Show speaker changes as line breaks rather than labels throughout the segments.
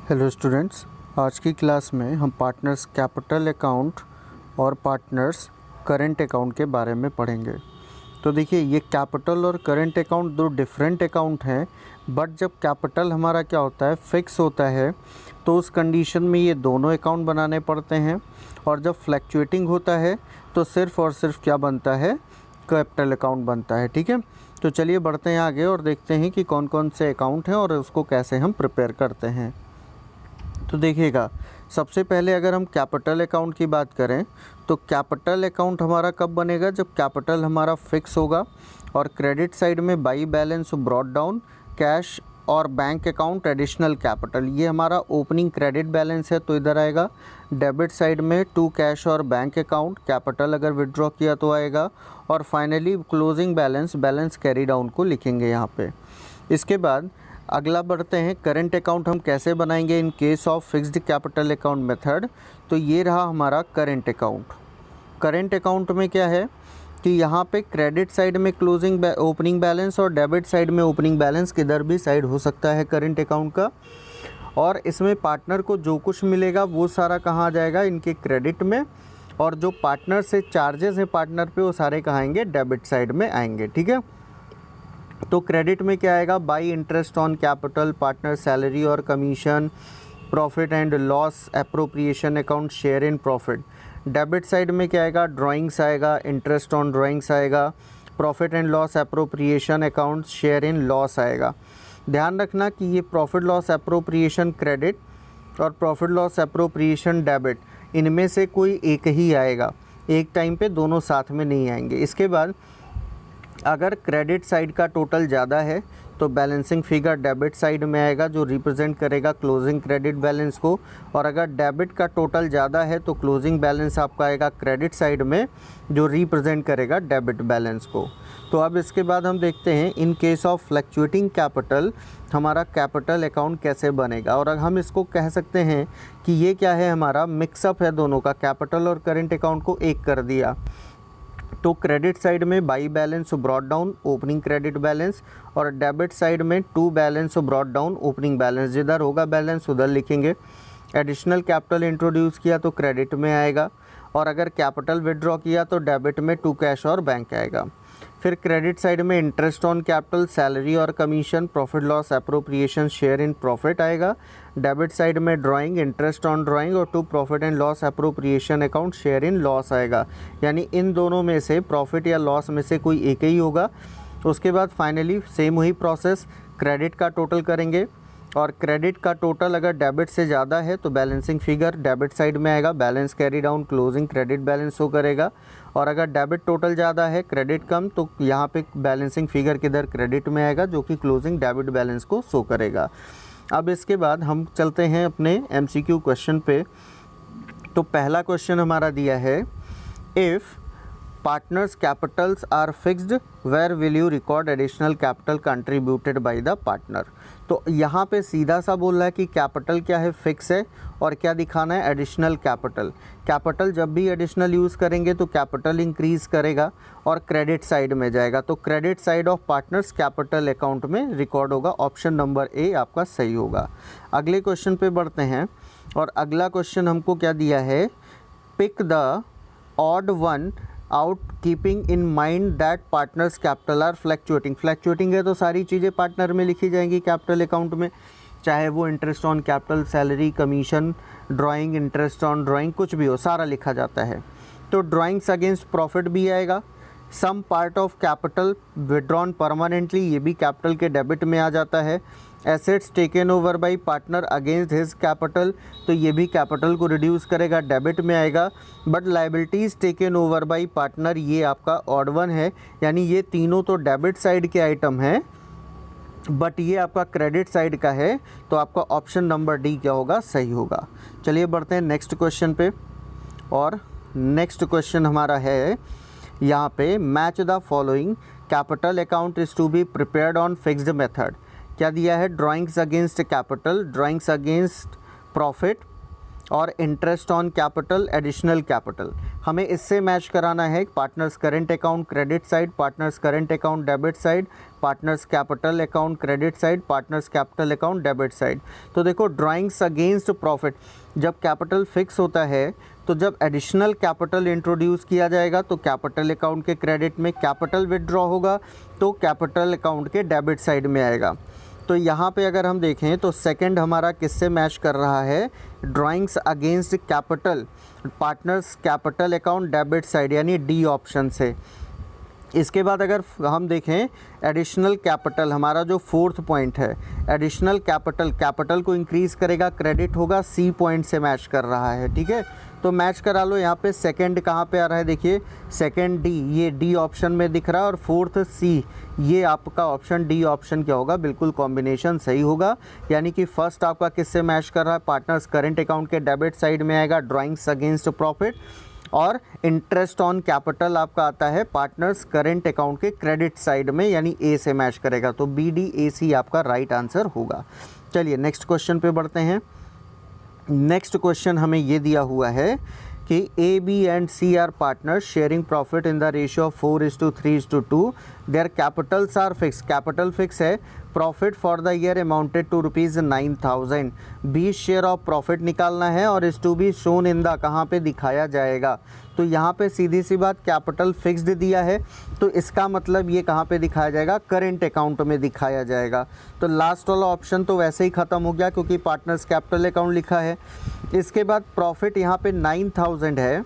Hello students, आज की class में हम पार्टनर्स कैपिटल अकाउंट और पार्टनर्स करंट अकाउंट के बारे में पढ़ेंगे। तो देखिए, ये कैपिटल और करंट अकाउंट दो डिफरेंट अकाउंट हैं, बट जब कैपिटल हमारा क्या होता है, फिक्स होता है, तो उस कंडीशन में ये दोनों अकाउंट बनाने पड़ते हैं। और जब फ्लैक्चुएटिंग होता है तो सिर्फ़ और सिर्फ क्या बनता है, कैपिटल अकाउंट बनता है। ठीक है, तो चलिए बढ़ते हैं आगे और देखते हैं कि कौन कौन से अकाउंट हैं और उसको कैसे हम प्रिपेयर करते हैं। तो देखिएगा, सबसे पहले अगर हम कैपिटल अकाउंट की बात करें तो कैपिटल अकाउंट हमारा कब बनेगा, जब कैपिटल हमारा फिक्स होगा और क्रेडिट साइड में by balance brought down cash और बैंक अकाउंट एडिशनल कैपिटल, ये हमारा ओपनिंग क्रेडिट बैलेंस है तो इधर आएगा। डेबिट साइड में टू कैश और बैंक अकाउंट कैपिटल अगर विड्रॉ किया तो आएगा। और finally closing balance carry down को लिखेंगे यहाँ पे। इसके बाद अगला बढ़ते हैं, करंट अकाउंट हम कैसे बनाएंगे in case of fixed capital account method. तो ये रहा हमारा करंट अकाउंट। करंट अकाउंट में क्या है कि यहाँ पे क्रेडिट साइड में क्लोजिंग ओपनिंग बैलेंस और डेबिट साइड में ओपनिंग बैलेंस किधर भी साइड हो सकता है करंट अकाउंट का। और इसमें पार्टनर को जो कुछ मिलेगा वो सारा कहाँ आ जाएगा, इनके क्रेडिट में। और जो पार्टनर से चार्जेस हैं पार्टनर पे वो सारे कहाँ आएंगे, डेबिट साइड में आएंगे। ठीक है, तो क्रेडिट में क्या आएगा, by interest on capital, partner salary और commission, profit and loss appropriation account, share in profit. Debit side में क्या आएगा, ड्राइंग्स आएगा, इंटरेस्ट ऑन ड्राइंग्स आएगा, profit and loss appropriation account, share in loss आएगा। ध्यान रखना कि ये प्रॉफिट लॉस एप्रोप्रिएशन क्रेडिट और प्रॉफिट लॉस एप्रोप्रिएशन डेबिट, इनमें से कोई एक ही आएगा, एक टाइम पे दोनों साथ में नहीं आएंगे। इसके बाद अगर क्रेडिट साइड का टोटल ज़्यादा है तो बैलेंसिंग फिगर डेबिट साइड में आएगा जो रिप्रेजेंट करेगा क्लोजिंग क्रेडिट बैलेंस को। और अगर डेबिट का टोटल ज़्यादा है तो क्लोजिंग बैलेंस आपका आएगा क्रेडिट साइड में जो रिप्रेजेंट करेगा डेबिट बैलेंस को। तो अब इसके बाद हम देखते हैं in case of fluctuating capital हमारा कैपिटल अकाउंट कैसे बनेगा। और हम इसको कह सकते हैं कि ये क्या है, हमारा मिक्सअप है दोनों का, कैपिटल और करेंट अकाउंट को एक कर दिया। तो क्रेडिट साइड में by balance brought down opening credit balance और डेबिट साइड में to balance brought down opening balance, जिधर होगा बैलेंस उधर लिखेंगे। एडिशनल कैपिटल इंट्रोड्यूस किया तो क्रेडिट में आएगा और अगर कैपिटल विड्रॉ किया तो डेबिट में टू कैश और बैंक आएगा। फिर क्रेडिट साइड में इंटरेस्ट ऑन कैपिटल, सैलरी और commission, profit loss appropriation, share in profit आएगा। डेबिट साइड में ड्राइंग, इंटरेस्ट ऑन ड्राइंग और to profit and loss appropriation account, share in loss आएगा। यानी इन दोनों में से प्रॉफिट या लॉस में से कोई एक ही होगा। उसके बाद फाइनली सेम वही प्रोसेस, क्रेडिट का टोटल करेंगे और क्रेडिट का टोटल अगर डेबिट से ज़्यादा है तो बैलेंसिंग फिगर डेबिट साइड में आएगा, balance carry down closing credit balance show करेगा। और अगर डेबिट टोटल ज़्यादा है क्रेडिट कम तो यहाँ पे बैलेंसिंग फिगर किधर, क्रेडिट में आएगा जो कि क्लोजिंग डेबिट बैलेंस को शो करेगा। अब इसके बाद हम चलते हैं अपने MCQ क्वेश्चन पे। तो पहला क्वेश्चन हमारा दिया है, if partners capitals are fixed where will you record additional capital contributed by the partner. तो यहाँ पे सीधा सा बोल रहा है कि कैपिटल क्या है, फिक्स है, और क्या दिखाना है, एडिशनल कैपिटल। कैपिटल जब भी एडिशनल यूज़ करेंगे तो कैपिटल इंक्रीज़ करेगा और क्रेडिट साइड में जाएगा, तो credit side of partners capital account में रिकॉर्ड होगा। ऑप्शन नंबर ए आपका सही होगा। अगले क्वेश्चन पे बढ़ते हैं और अगला क्वेश्चन हमको क्या दिया है, pick the odd one out keeping in mind that partners capital are fluctuating. Fluctuating है तो सारी चीज़ें पार्टनर में लिखी जाएंगी कैपिटल अकाउंट में, चाहे वो interest on capital, salary, commission, drawing, interest on drawing, कुछ भी हो सारा लिखा जाता है। तो ड्राइंग्स अगेंस्ट प्रॉफिट भी आएगा। Some part of capital withdrawn permanently, ये भी कैपिटल के डेबिट में आ जाता है। Assets taken over by partner against his capital, तो ये भी कैपिटल को रिड्यूस करेगा, डेबिट में आएगा। But liabilities taken over by partner, ये आपका ऑड वन है, यानी ये तीनों तो डेबिट साइड के आइटम हैं बट ये आपका क्रेडिट साइड का है, तो आपका ऑप्शन नंबर डी क्या होगा, सही होगा। चलिए बढ़ते हैं नेक्स्ट क्वेश्चन पे। और नेक्स्ट क्वेश्चन हमारा है यहाँ पे, match the following capital account is to be prepared on fixed method. क्या दिया है, drawings against capital, drawings against profit, और interest on capital, additional capital. हमें इससे मैच कराना है partners current account credit side, partners current account debit side, partners capital account credit side, partners capital account debit side. तो देखो drawings against profit, जब capital fix होता है तो जब एडिशनल कैपिटल इंट्रोड्यूस किया जाएगा तो कैपिटल अकाउंट के क्रेडिट में, कैपिटल विदड्रॉ होगा तो कैपिटल अकाउंट के डेबिट साइड में आएगा। तो यहाँ पे अगर हम देखें तो सेकंड हमारा किससे मैच कर रहा है, drawings against capital, partners capital account debit side, यानी डी ऑप्शन से। इसके बाद अगर हम देखें एडिशनल कैपिटल, हमारा जो फोर्थ पॉइंट है, एडिशनल कैपिटल, कैपिटल को इंक्रीज़ करेगा, क्रेडिट होगा, सी पॉइंट से मैच कर रहा है। ठीक है, तो मैच करा लो। यहाँ पे सेकंड कहाँ पे आ रहा है, देखिए सेकंड डी, ये डी ऑप्शन में दिख रहा है, और फोर्थ सी, ये आपका ऑप्शन डी ऑप्शन क्या होगा, बिल्कुल कॉम्बिनेशन सही होगा। यानी कि फर्स्ट आपका किससे मैच कर रहा है, पार्टनर्स करेंट अकाउंट के डेबिट साइड में आएगा ड्राइंग्स अगेंस्ट प्रॉफिट, और इंटरेस्ट ऑन कैपिटल आपका आता है पार्टनर्स करेंट अकाउंट के क्रेडिट साइड में, यानी ए से मैच करेगा। तो बी डी ए सी आपका राइट आंसर होगा। चलिए नेक्स्ट क्वेश्चन पे बढ़ते हैं। नेक्स्ट क्वेश्चन हमें ये दिया हुआ है कि A B and C are partners sharing profit in the ratio of 4:3:2। Their capitals are fix, capital fix है, profit for the year amounted to ₹9,000। 20 share of profit निकालना है और is to be shown in the, कहाँ पे दिखाया जाएगा। तो यहाँ पे सीधी सी बात, कैपिटल फिक्स्ड दिया है तो इसका मतलब ये कहाँ पे दिखाया जाएगा, करेंट अकाउंट में दिखाया जाएगा। तो लास्ट वाला ऑप्शन तो वैसे ही ख़त्म हो गया क्योंकि पार्टनर्स कैपिटल अकाउंट लिखा है। इसके बाद प्रॉफिट यहाँ पे 9,000 है,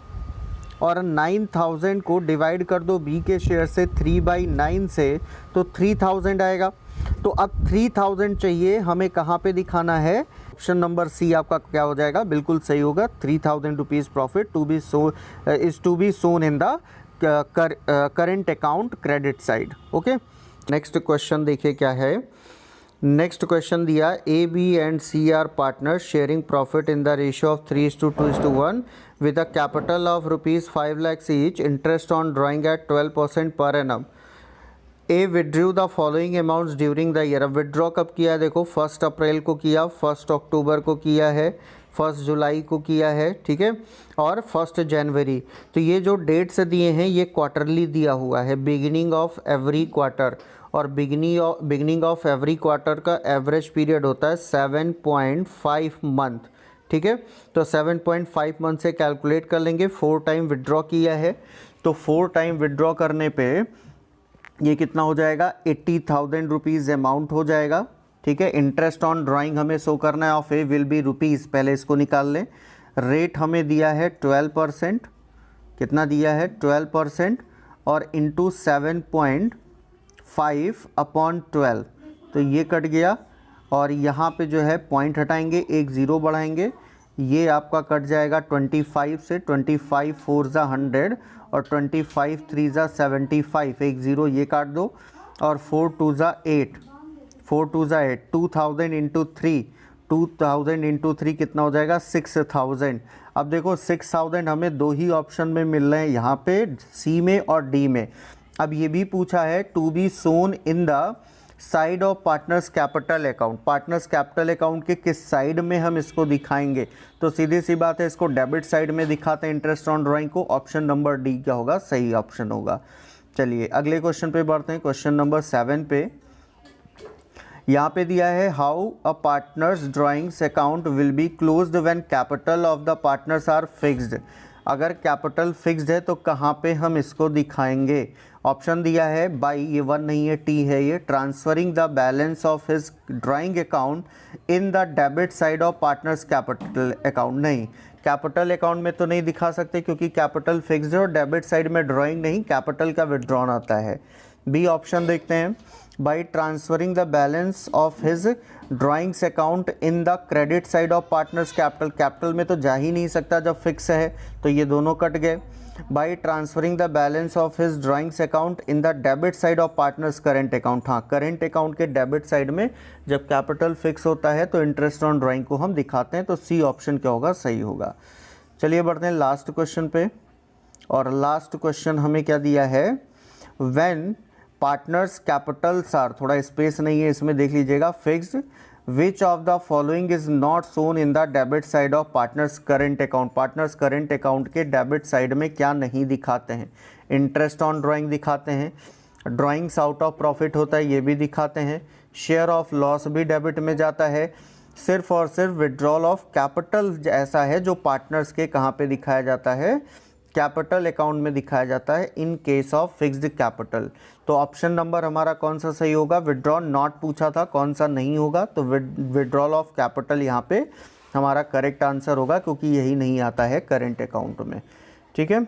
और 9,000 को डिवाइड कर दो बी के शेयर से 3/9 से, तो 3,000 आएगा। तो अब 3,000 चाहिए हमें, कहाँ पे दिखाना है, ऑप्शन नंबर सी आपका क्या हो जाएगा, बिल्कुल सही होगा। 3,000 rupees profit to be shown in the current account credit side. Okay, next question देखिए क्या है। नेक्स्ट क्वेश्चन दिया, A B and C are partners sharing profit in the ratio of 3:2:1 with a capital of ₹5 lakhs each, interest on drawing at 12% per annum. A withdrew the following amounts during the year। अब withdraw कब किया है, देखो 1 अप्रैल को किया, 1 अक्टूबर को किया है, 1 जुलाई को किया है, ठीक है, और 1 जनवरी। तो ये जो डेट्स दिए हैं ये क्वार्टरली दिया हुआ है, बिगिनिंग ऑफ एवरी क्वार्टर, और बिगिनिंग ऑफ एवरी क्वार्टर का एवरेज पीरियड होता है 7.5 मंथ। ठीक है, तो 7.5 मंथ से कैलकुलेट कर लेंगे। 4 टाइम विड्रॉ किया है तो 4 टाइम विड्रॉ करने पे ये कितना हो जाएगा, 80,000 रुपीज़ अमाउंट हो जाएगा। ठीक है, इंटरेस्ट ऑन ड्राइंग हमें शो करना है, of A will be rupees, पहले इसको निकाल लें। रेट हमें दिया है 12%, कितना दिया है 12%, और इंटू 7.5/12, तो ये कट गया, और यहाँ पे जो है पॉइंट हटाएंगे, एक ज़ीरो बढ़ाएंगे, ये आपका कट जाएगा 25 से, 25 4 ज़ा 100 और 25 3 ज़ा 75, एक ज़ीरो ये काट दो, और 4 2 ज़ा 8, 4 2 ज़ा 8, 2,000 इंटू 3, 2,000 इंटू 3 कितना हो जाएगा 6,000। अब देखो 6,000 हमें दो ही ऑप्शन में मिल रहे हैं, यहाँ पे सी में और डी में। अब ये भी पूछा है to be shown in the side of partners capital account, partners capital account के किस साइड में हम इसको दिखाएंगे। तो सीधी सी बात है, इसको डेबिट साइड में दिखाते हैं इंटरेस्ट ऑन ड्राइंग को। ऑप्शन नंबर डी क्या होगा, सही ऑप्शन होगा। चलिए अगले क्वेश्चन पे बढ़ते हैं, क्वेश्चन नंबर 7 पे। यहाँ पे दिया है how a partners drawings account will be closed when capital of the partners are fixed. अगर कैपिटल फिक्स्ड है तो कहाँ पे हम इसको दिखाएंगे। ऑप्शन दिया है बाई, ये 1 नहीं है, टी है ये, transferring the balance of his drawing account in the debit side of partners capital account. नहीं, कैपिटल अकाउंट में तो नहीं दिखा सकते क्योंकि कैपिटल फिक्स्ड है, और डेबिट साइड में ड्राइंग नहीं, कैपिटल का विड्रॉन आता है। बी ऑप्शन देखते हैं, by transferring the balance of his drawings account in the credit side of partners capital, capital में तो जा ही नहीं सकता जब फिक्स है, तो ये दोनों कट गए। By transferring the balance of his drawings account in the debit side of partners current account. हाँ, करेंट अकाउंट के डेबिट साइड में जब कैपिटल फिक्स होता है तो इंटरेस्ट ऑन ड्राइंग को हम दिखाते हैं, तो सी ऑप्शन क्या होगा, सही होगा। चलिए बढ़ते हैं लास्ट क्वेश्चन पे, और लास्ट क्वेश्चन हमें क्या दिया है, व्हेन पार्टनर्स कैपिटल्स आर, थोड़ा स्पेस नहीं है इसमें, देख लीजिएगा, fixed which of the following is not shown in the debit side of partners current account. Partners current account के डेबिट साइड में क्या नहीं दिखाते हैं? इंटरेस्ट ऑन ड्राइंग दिखाते हैं, ड्राइंग्स आउट ऑफ प्रॉफिट होता है ये भी दिखाते हैं, शेयर ऑफ लॉस भी डेबिट में जाता है, सिर्फ और सिर्फ विड्रॉल ऑफ कैपिटल ऐसा है जो पार्टनर्स के कहाँ पे दिखाया जाता है? कैपिटल अकाउंट में दिखाया जाता है in case of fixed capital. तो ऑप्शन नंबर हमारा कौन सा सही होगा? विड्रॉ नॉट पूछा था, कौन सा नहीं होगा? तो विड्रॉल ऑफ कैपिटल यहाँ पे हमारा करेक्ट आंसर होगा, क्योंकि यही नहीं आता है करेंट अकाउंट में। ठीक है।